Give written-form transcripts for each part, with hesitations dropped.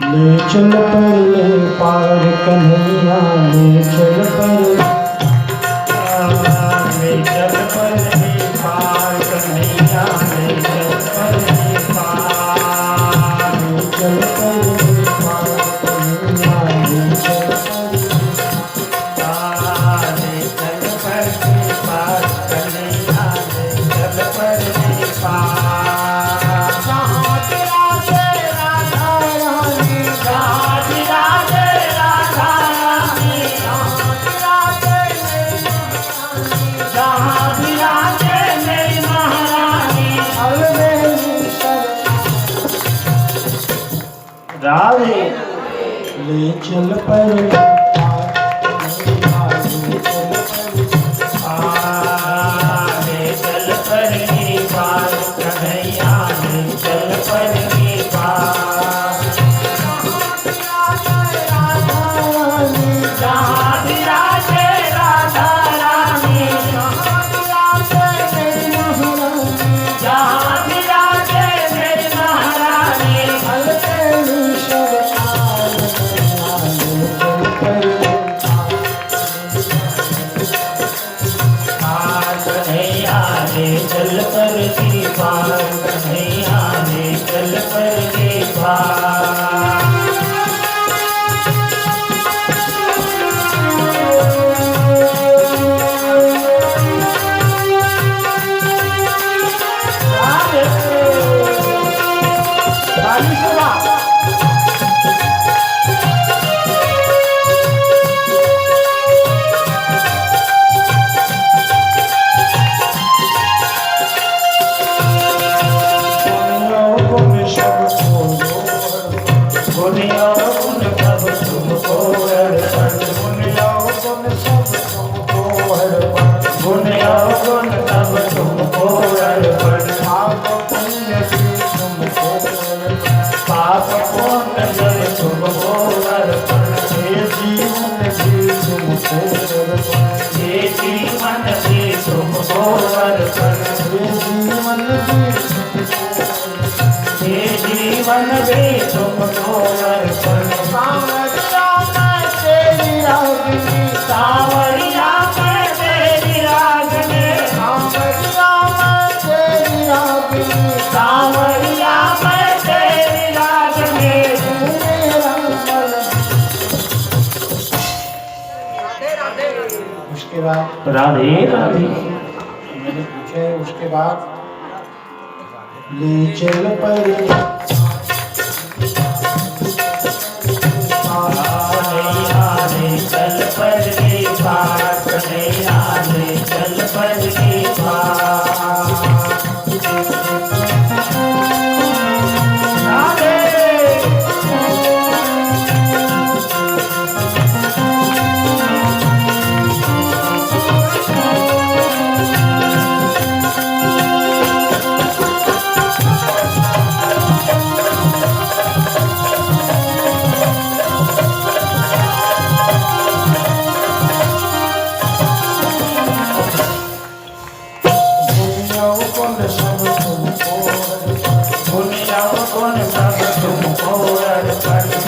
ले चल पर ले पार कन्हैया, ले चल पर ले चल पर ले पार कन्हैया, ले चल पर ले पार, ले चल पर ले पार कन्हैया, ले चल पर ले चल पर ले पार कन्हैया, ले चल पर ले पार। जहाँ विराजे राधा रानी, जहाँ विराजे राधा रानी, जहाँ विराजे मेरी महारानी, राधे। ले चल पर ले पार कन्हैया, ले चल पर ले पार। जहाँ विराजे राधा रानी, जहाँ विराजे मेरी महारानी, कन्हैया ले चल पर ले पार, कन्हैया ले चल पर ले पार। जीवन भी तुमको अर्पण, सावरिया मैं तेरी रागनी, सावरिया मैं तेरी रागनी, सावरिया मैं तेरी रागनी, सावरिया मैं तेरी रागनी। उसके बाद राधे राधे। मैंने पूछे, उसके बाद ले चल पर कन्हैया ले चल पर ले पार, कन्हैया ले चल पर ले पार। राधे।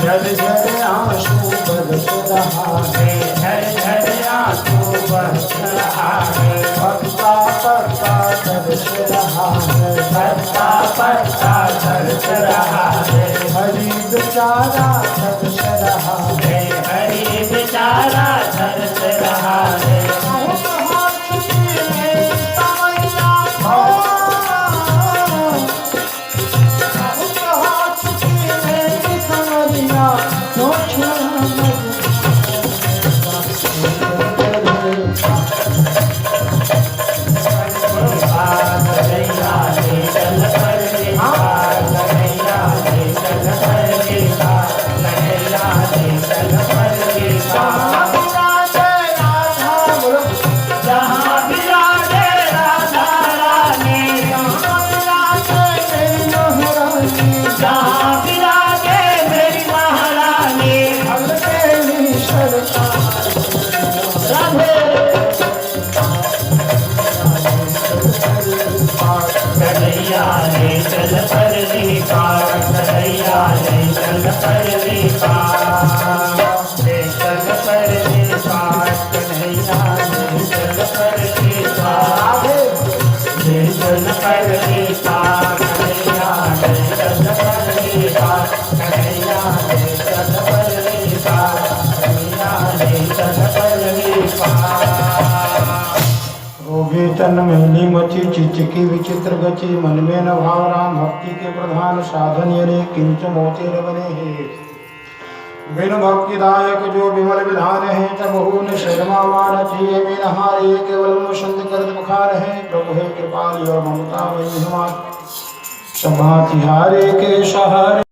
झर झर आंसू बरस रहा है, झर झर आंसू बरस रहा है, पत्ता पत्ता तरस रहा है, पत्ता पत्ता तरस रहा है, हरी बेचारा तरस रहा है, हरी बेचारा तरस रहा है। चल पर पास चल पर पास कन्हैया चल पर पास चल पर पास कन्हैया चल पर पास कन्हैया चल पर पास कन्हैया चल पर पास रोगे तन मैली मची चिचिकी विचित्र गची मन में न भाव राम भक्ति के प्रधान साधन यने किंच मोते न बने हे बिन भक्तिदायक जो विमल विधान है तब न शर्मा मान जिये में नहारे केवल मुसंद कर बुखार है प्रभु है कृपाली और ममता में सभा तिहारे के सहारे